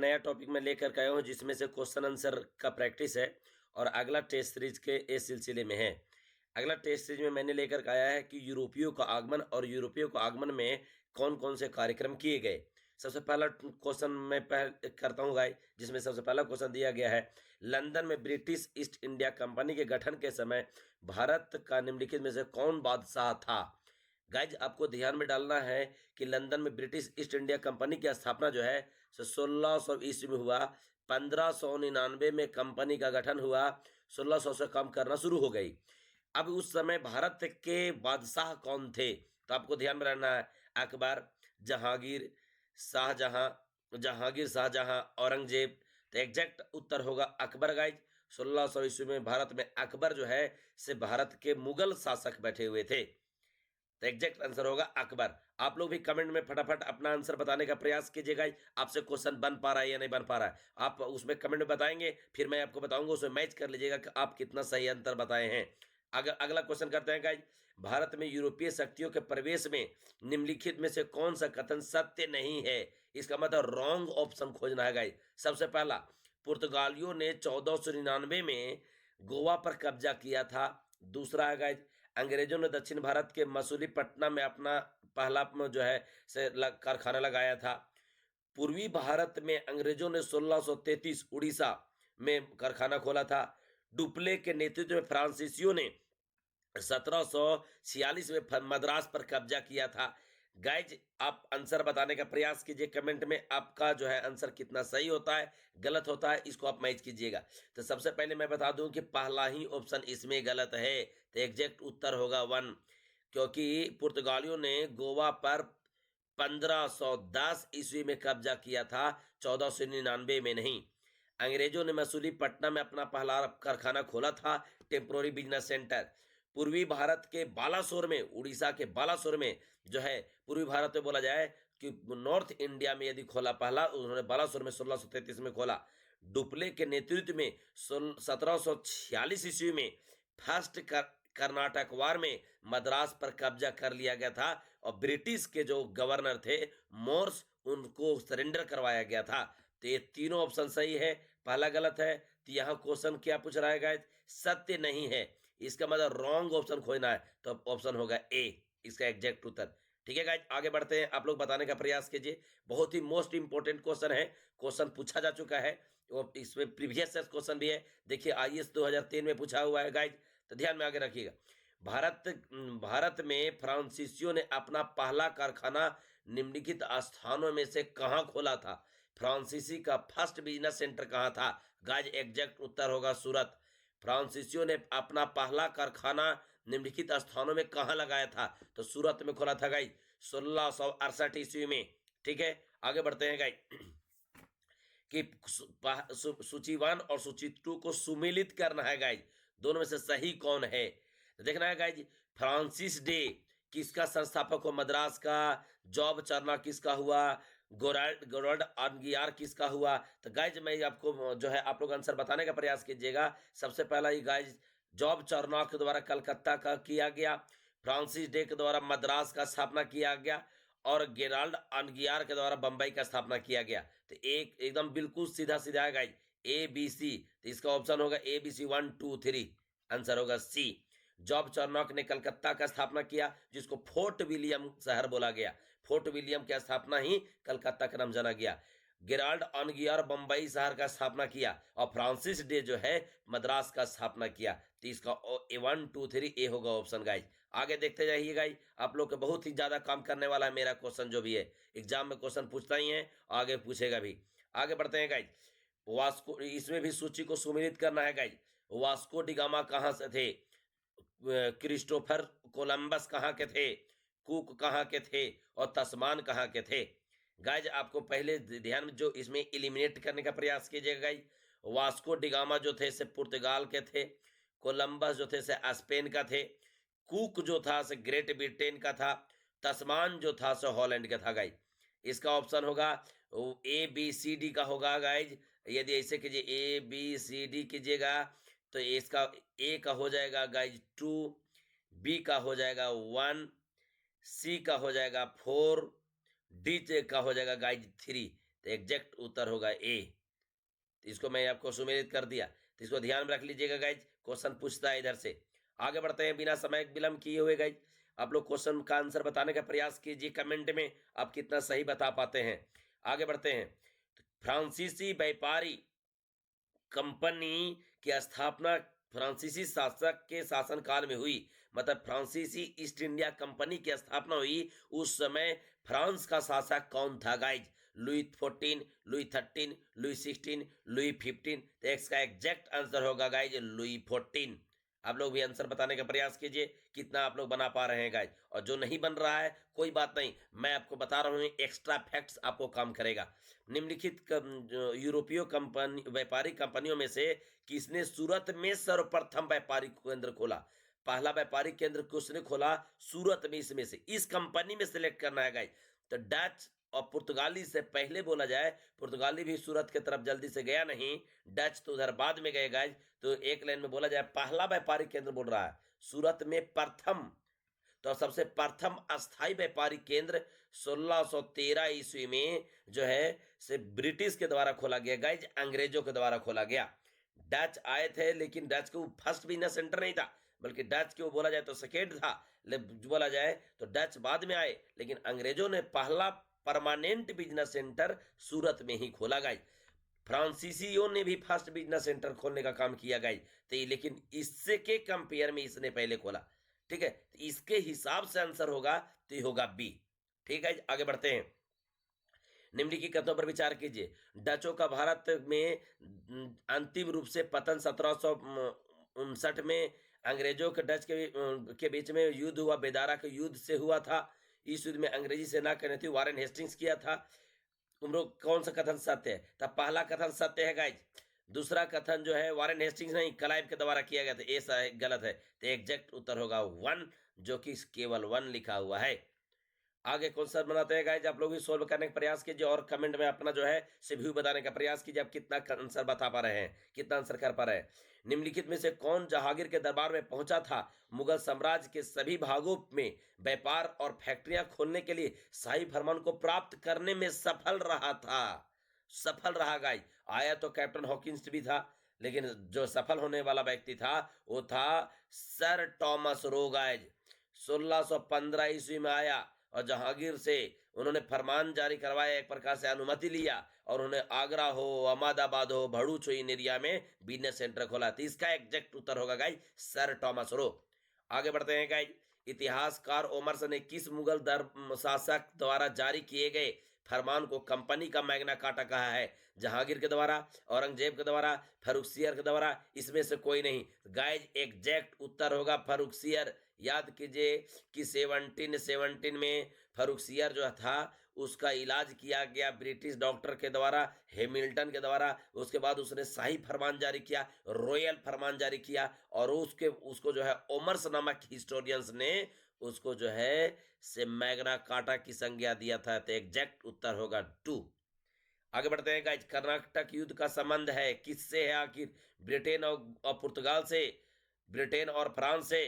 नया टॉपिक मैं लेकर के आया हूँ जिसमें से क्वेश्चन आंसर का प्रैक्टिस है और अगला टेस्ट सीरीज के इस सिलसिले में है। अगला टेस्ट सीरीज में मैंने लेकर के आया है कि यूरोपियों का आगमन और यूरोपियों का आगमन में कौन कौन से कार्यक्रम किए गए। सबसे पहला क्वेश्चन मैं करता हूँ गाइस, जिसमें सबसे पहला क्वेश्चन दिया गया है, लंदन में ब्रिटिश ईस्ट इंडिया कंपनी के गठन के समय भारत का निम्नलिखित में से कौन बादशाह था। गाइज आपको ध्यान में डालना है कि लंदन में ब्रिटिश ईस्ट इंडिया कंपनी की स्थापना जो है 1600 ईस्वी में हुआ। 1599 में कंपनी का गठन हुआ। 1600 से काम करना शुरू हो गई। अब उस समय भारत के बादशाह कौन थे, तो आपको ध्यान में रहना है, अकबर, जहांगीर, शाहजहां, औरंगजेब। तो एग्जैक्ट उत्तर होगा अकबर गाइज। 1600 ईस्वी में भारत में अकबर जो है से भारत के मुगल शासक बैठे हुए थे। तो एग्जैक्ट आंसर होगा अकबर। आप लोग भी कमेंट में फटाफट अपना आंसर बताने का प्रयास कीजिएगा। आपसे क्वेश्चन बन पा रहा है या नहीं बन पा रहा है, आप उसमें कमेंट में बताएंगे, फिर मैं आपको बताऊंगा, उसमें मैच कर लीजिएगा कि आप कितना सही आंसर बताए हैं। अगला क्वेश्चन करते हैं गाइज, भारत में यूरोपीय शक्तियों के प्रवेश में निम्नलिखित में से कौन सा कथन सत्य नहीं है। इसका मतलब रॉन्ग ऑप्शन खोजना है गाइज। सबसे पहला, पुर्तगालियों ने 1499 में गोवा पर कब्जा किया था। दूसरा है गाइज, अंग्रेजों ने दक्षिण भारत के मसूलीपट्टनम में अपना पहला जो है कारखाना लगाया था। पूर्वी भारत में अंग्रेजों ने 1633 उड़ीसा में कारखाना खोला था। डुप्ले के नेतृत्व में फ्रांसीसियों ने 1746 में मद्रास पर कब्जा किया था। गाइज आप आंसर बताने का प्रयास कीजिए कमेंट में, आपका जो है आंसर कितना सही होता है गलत होता है, इसको आप मैच कीजिएगा। तो सबसे पहले मैं बता दूं कि पहला ही ऑप्शन इसमें गलत है। तो एग्जैक्ट उत्तर होगा 1, क्योंकि पुर्तगालियों ने गोवा पर 1510 ईस्वी में कब्जा किया था, 1499 में नहीं। अंग्रेजों ने मसूलीपट्टनम में अपना पहला कारखाना खोला था, टेम्पोररी बिजनेस सेंटर। पूर्वी भारत के बालासोर में, उड़ीसा के बालासोर में जो है, पूर्वी भारत में बोला जाए कि नॉर्थ इंडिया में यदि खोला पहला, उन्होंने बालासोर में 1633 में खोला। डुप्ले के नेतृत्व में 1746 ईस्वी में फर्स्ट कर्नाटक वार में मद्रास पर कब्जा कर लिया गया था और ब्रिटिश के जो गवर्नर थे मोर्स, उनको सरेंडर करवाया गया था। तो ये तीनों ऑप्शन सही है, पहला गलत है। तो यहाँ क्वेश्चन क्या पूछ रहा है गाइस, सत्य नहीं है। इसका मतलब रॉन्ग ऑप्शन खोजना है, तो ऑप्शन होगा ए, इसका एग्जैक्ट उत्तर। ठीक है गाइस, आगे बढ़ते हैं, आप लोग बताने का प्रयास कीजिए। बहुत ही मोस्ट इंपोर्टेंट क्वेश्चन है, क्वेश्चन पूछा जा चुका है और इसमें प्रीवियस क्वेश्चन भी है। देखिए आईएएस 2003 में पूछा हुआ है गाइस, तो ध्यान में आगे रखिएगा। भारत में फ्रांसीसियों ने अपना पहला कारखाना निम्नलिखित स्थानों में से कहां खोला था। फ्रांसीसी का फर्स्ट बिजनेस सेंटर कहां था। गाइस एग्जैक्ट उत्तर होगा सूरत। फ्रांसीसियों ने अपना पहला कारखाना निम्नलिखित स्थानों में कहां लगाया था, तो सूरत में खोला था गाइस, 1668 ईस्वी में। ठीक है, आगे बढ़ते हैं गाइस कि सूची 1 और सूची 2 को सुमेलित करना है गाइज, दोनों में से सही कौन है। तो देखना है गाइज, फ्रांसिस डे किसका संस्थापक हो मद्रास का, जॉब चार्नक किसका हुआ, गोराल्ड आर्नगियार किसका हुआ। तो गाइज मैं आपको जो है, आप लोग आंसर बताने का प्रयास कीजिएगा। सबसे पहला ही गाइज जॉब चार्नक के द्वारा कलकत्ता का किया गया, फ्रांसिस डे के द्वारा मद्रास का स्थापना किया गया और गेराल्ड आर्नगियार के द्वारा बंबई का स्थापना किया गया। तो एक एकदम बिल्कुल सीधा सीधा है गाइज, ए बी सी। तो इसका ऑप्शन होगा ए बी सी 1 2 3, आंसर होगा सी। जॉब चार्नक ने कलकत्ता का स्थापना किया, जिसको फोर्ट विलियम शहर बोला गया। फोर्ट विलियम की स्थापना ही कलकत्ता का नाम जाना गया। गेराल्ड आर्नगियार बंबई शहर का स्थापना किया और फ्रांसिस डे जो है मद्रास का स्थापना किया। तो इसका 1 2 3 ए होगा ऑप्शन गाइज। आगे देखते जाइए गाइज, आप लोग के बहुत ही ज्यादा काम करने वाला है मेरा क्वेश्चन जो भी है, एग्जाम में क्वेश्चन पूछता ही है, आगे पूछेगा भी। आगे बढ़ते हैं गाइज, वास्को, इसमें भी सूची को सुमेलित करना है गाइज। वास्को डिगामा कहां से थे, क्रिस्टोफर कोलंबस कहां के थे, कुक कहां के थे और तस्मान कहां के थे। गाइज आपको पहले ध्यान में जो इसमें एलिमिनेट करने का प्रयास कीजिएगा गाइज। वास्को डिगामा जो थे से पुर्तगाल के थे, कोलंबस जो थे से स्पेन का थे, कुक जो था से ग्रेट ब्रिटेन का था, तस्मान जो था से हॉलैंड का था गाइज। इसका ऑप्शन होगा ए बी सी डी का होगा गाइज। यदि ऐसे कीजिए ए बी सी डी कीजिएगा तो इसका ए का हो जाएगा गाइज 2, बी का हो जाएगा 1, सी का हो जाएगा 4, डी का हो जाएगा गाइज 3। तो एग्जैक्ट उत्तर होगा ए। तो इसको मैं आपको सुमेलित कर दिया, तो इसको ध्यान में रख लीजिएगा गाइज, क्वेश्चन पूछता है इधर से। आगे बढ़ते हैं बिना समय विलंब किए हुए गाइज, आप लोग क्वेश्चन का आंसर बताने का प्रयास कीजिए कमेंट में, आप कितना सही बता पाते हैं। आगे बढ़ते हैं। फ्रांसीसी व्यापारी कंपनी की स्थापना फ्रांसीसी शासक के शासनकाल में हुई, मतलब फ्रांसीसी ईस्ट इंडिया कंपनी की स्थापना हुई उस समय फ्रांस का शासक कौन था guys? Louis 14, Louis 13, Louis 16, Louis 15। तो इसका एग्जैक्ट आंसर होगा गाइज लुई 14। आप लोग भी आंसर बताने का प्रयास कीजिए, कितना आप लोग बना पा रहे हैं गाइज। और जो नहीं बन रहा है कोई बात नहीं, मैं आपको बता रहा हूँ, एक्स्ट्रा फैक्ट्स आपको काम करेगा। निम्नलिखित यूरोपीय कंपनी व्यापारिक कंपनियों में से किसने सूरत में सर्वप्रथम व्यापारिक केंद्र खोला? पहला व्यापारिक केंद्र किसने खोला? सूरत में। इसमें से इस कंपनी में सिलेक्ट करना है गाइस। तो डच और पुर्तगाली से पहले बोला जाए, पुर्तगाली भी सूरत की तरफ जल्दी से गया नहीं, डच तो उधर बाद में गए गाइस। तो एक लाइन में बोला जाए पहला व्यापारिक केंद्र बोल रहा है सूरत में प्रथम। तो सबसे प्रथम अस्थाई व्यापारिक केंद्र 1613 ईस्वी में जो है से ब्रिटिश के द्वारा खोला गया गाइज, अंग्रेजों के द्वारा खोला गया। डच आए थे, लेकिन डच को फर्स्ट बिजनेस सेंटर नहीं था, बल्कि डच को बोला जाए तो सेकेंड था, बोला जाए तो डच बाद में आए, लेकिन अंग्रेजों ने पहला परमानेंट बिजनेस सेंटर सूरत में ही खोला गाइज। फ्रांसीसियों ने भी फर्स्ट बिजनेस सेंटर खोलने का काम किया गाइज, तो लेकिन इससे के कंपेयर में इसने पहले खोला। ठीक है, तो इसके हिसाब से आंसर होगा, तो ये होगा बी। ठीक है, आगे बढ़ते हैं। निम्नलिखित कथनों पर विचार कीजिए। डचों का भारत में अंतिम रूप से पतन 1759 में अंग्रेजों के डच के बीच में युद्ध हुआ, बेदारा के युद्ध से हुआ था। इस युद्ध में अंग्रेजी सेना के नेतृत्व वारेन हेस्टिंग्स किया था। तुम लोग कौन सा कथन सत्य है? तब पहला कथन सत्य है गाइज। दूसरा कथन जो है वारेन हेस्टिंग्स नहीं, क्लाइव के द्वारा किया गया था, ऐसा गलत है। तो एग्जैक्ट उत्तर होगा 1, जो कि केवल 1 लिखा हुआ है। आगे क्वेश्चन बनाते हैं गाइज, आप लोग भी सोल्व करने का प्रयास कीजिए और कमेंट में अपना जो है से व्यू बताने का प्रयास कीजिए, आप कितना आंसर बता पा रहे हैं, कितना आंसर कर पा रहे हैं। निम्नलिखित में से कौन जहांगीर के दरबार में पहुंचा था? मुगल साम्राज्य के सभी भागों में व्यापार और फैक्ट्रियां खोलने के लिए शाही फरमान को प्राप्त करने में सफल रहा था। सफल रहा गाइज। आया तो कैप्टन हॉकिंस भी था, लेकिन जो सफल होने वाला व्यक्ति था वो था सर टॉमस रो गाइज। 1615 ईस्वी में आया और जहांगीर से उन्होंने फरमान जारी करवाया, एक प्रकार से अनुमति लिया, और उन्होंने आगरा हो, अहमदाबाद हो, भड़ूच हो, इन एरिया में बिजनेस सेंटर खोला। तो इसका एग्जैक्ट उत्तर होगा गाइज सर टॉमस रो। आगे बढ़ते हैं गाइज। इतिहासकार ओमर्स ने किस मुगल शासक द्वारा जारी किए गए फरमान को कंपनी का मैग्ना कार्टा कहा है? जहांगीर के द्वारा, औरंगजेब के द्वारा, फर्रुखसियर के द्वारा, इसमें से कोई नहीं। गाइज एग्जैक्ट उत्तर होगा फर्रुखसियर। याद कीजिए कि 1717 में फर्रुखसियर जो था उसका इलाज किया गया ब्रिटिश डॉक्टर के द्वारा, हैमिल्टन के द्वारा। उसके बाद उसने शाही फरमान जारी किया, रॉयल फरमान जारी किया, और उसको जो है ओमर्स नामक हिस्टोरियंस ने उसको जो है से मैग्ना कार्टा की संज्ञा दिया था। तो एग्जैक्ट उत्तर होगा 2। आगे बढ़ते हैं गाइज। कर्नाटक युद्ध का संबंध है किससे है आखिर? ब्रिटेन और पुर्तगाल से, ब्रिटेन और फ्रांस से,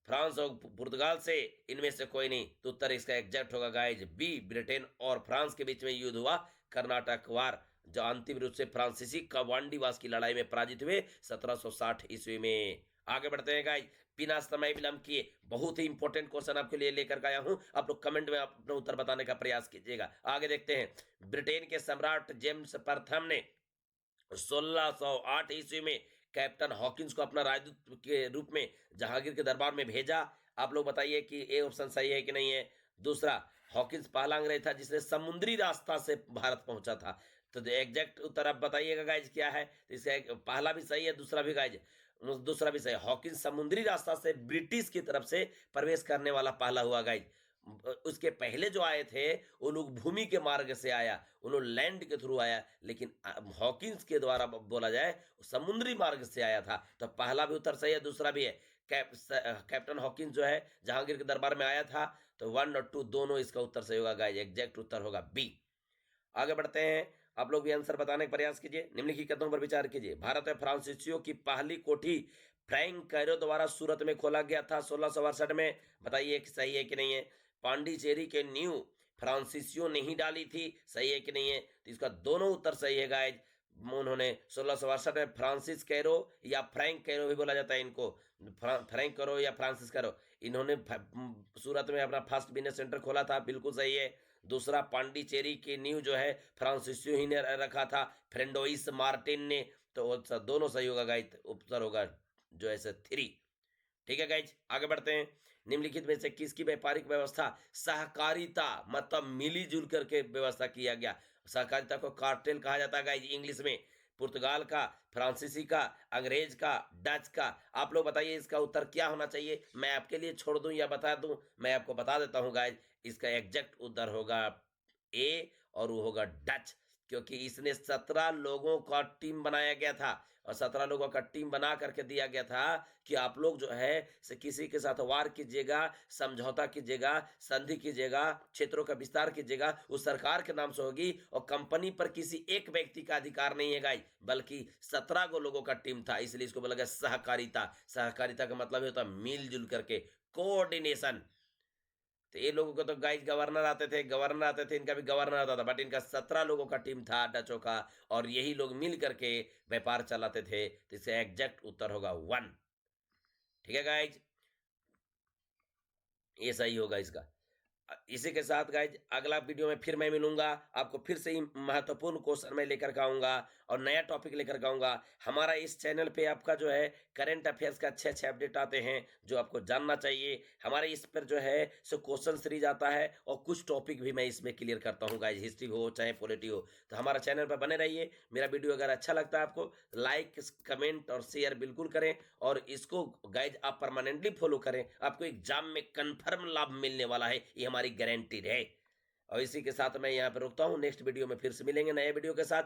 फ्रांस और पुर्तगाल से, इनमें से कोई नहीं। तो उत्तर इसका एग्जैक्ट होगा गाइज बी, ब्रिटेन और फ्रांस के बीच में युद्ध हुआ कर्नाटक वार, जो अंतिम रूप से फ्रांसीसी कवांडीवास की लड़ाई में पराजित हुए 1760 ईस्वी में। आगे बढ़ते हैं गाइज, बिना समय विलंब किए बहुत ही इंपॉर्टेंट क्वेश्चन आपके लिए लेकर आया हूं, आप लोग कमेंट में अपना उत्तर बताने का प्रयास कीजिएगा। आगे देखते हैं। ब्रिटेन के सम्राट जेम्स प्रथम ने 1608 ईस्वी में कैप्टन हॉकिंस को अपना राजदूत के रूप में जहांगीर के दरबार में भेजा। आप लोग बताइए कि ए ऑप्शन सही है कि नहीं है। दूसरा, हॉकिंस पहला अंग्रेज था जिसने समुद्री रास्ता से भारत पहुंचा था। तो एग्जैक्ट उत्तर आप बताइएगा गाइज क्या है। तो इसका पहला भी सही है, दूसरा भी गाइज, दूसरा भी सही। हॉकिंस समुद्री रास्ता से ब्रिटिश की तरफ से प्रवेश करने वाला पहला हुआ गाइज। उसके पहले जो आए थे वो लोग भूमि के मार्ग से आया, उन्होंने लैंड के थ्रू आया, लेकिन हॉकिंस के द्वारा बोला जाए समुद्री मार्ग से आया था। तो पहला भी उत्तर सही है, दूसरा भी है। कैप्टन हॉकिंस जो है जहांगीर के दरबार में आया था। तो 1 और 2 दोनों इसका उत्तर सही होगा गाइज, एग्जैक्ट उत्तर होगा बी। आगे बढ़ते हैं, आप लोग भी आंसर बताने का प्रयास कीजिए। निम्नलिखित कथनों पर विचार कीजिए। भारत में फ्रांसीसियों की पहली कोठी फ्रैंक कैरो द्वारा सूरत में खोला गया था 1662 में। बताइए कि सही है कि नहीं है। पांडिचेरी के न्यू फ्रांसीसियो ने ही डाली थी, सही है कि नहीं है? तो इसका दोनों उत्तर सही है गाइज। उन्होंने 1662 में फ्रांसिस कैरो या फ्रैंक कैरो भी बोला जाता है इनको, फ्रैंक कैरो या फ्रांसिस कैरो, इन्होंने सूरत में अपना फर्स्ट बिजनेस सेंटर खोला था, बिल्कुल सही है। दूसरा, पांडिचेरी की नींव जो है फ्रांसिसियो ही ने रखा था, फ्रेंडोइस मार्टिन ने। तो दोनों सही होगा गाइज, उत्तर होगा जो है 3। ठीक है गाइज, आगे बढ़ते हैं। निम्नलिखित में से किसकी व्यापारिक व्यवस्था सहकारिता मतलब मिली जुल करके व्यवस्था किया गया? सहकारिता को कार्टेल कहा जाता है गाइज इंग्लिश में। पुर्तगाल का, फ्रांसीसी का, अंग्रेज का, डच का? आप लोग बताइए इसका उत्तर क्या होना चाहिए? मैं आपके लिए छोड़ दूं या बता दूं? मैं आपको बता देता हूं गाइज, इसका एग्जैक्ट उत्तर होगा ए, और वो होगा डच, क्योंकि इसने 17 लोगों का टीम बनाया गया था, और 17 लोगों का टीम बना करके दिया गया था कि आप लोग जो है से किसी के साथ वार कीजिएगा, समझौता कीजिएगा, संधि कीजिएगा, क्षेत्रों का विस्तार कीजिएगा, उस सरकार के नाम से होगी, और कंपनी पर किसी एक व्यक्ति का अधिकार नहीं है गाइस, बल्कि 17 गो लोगों का टीम था, इसलिए इसको बोला गया सहकारिता। सहकारिता का मतलब होता है मिलजुल करके, कोऑर्डिनेशन। तो ये लोगों को तो गाइस गवर्नर आते थे, इनका भी गवर्नर आता था, बट इनका 17 लोगों का टीम था डचों का, और यही लोग मिल करके व्यापार चलाते थे। तो इसका एग्जैक्ट उत्तर होगा 1। ठीक है गाइज, ये सही होगा इसका। इसी के साथ गाइज अगला वीडियो में फिर मैं मिलूंगा, आपको फिर से ही महत्वपूर्ण क्वेश्चन मैं लेकर के आऊंगा और नया टॉपिक लेकर के आऊंगा। हमारा इस चैनल पे आपका जो है करंट अफेयर्स का अच्छे अच्छे अपडेट आते हैं जो आपको जानना चाहिए। हमारे इस पर जो है सो क्वेश्चन सीरीज आता है, और कुछ टॉपिक भी मैं इसमें क्लियर करता हूँ गाइज, हिस्ट्री हो चाहे पॉलिटी हो। तो हमारा चैनल पर बने रहिए। मेरा वीडियो अगर अच्छा लगता है आपको, लाइक कमेंट और शेयर बिल्कुल करें, और इसको गाइज आप परमानेंटली फॉलो करें, आपको एग्जाम में कन्फर्म लाभ मिलने वाला है, ये हमारी गारंटीड है। और इसी के साथ मैं यहाँ पे रुकता हूँ, नेक्स्ट वीडियो में फिर से मिलेंगे नए वीडियो के साथ।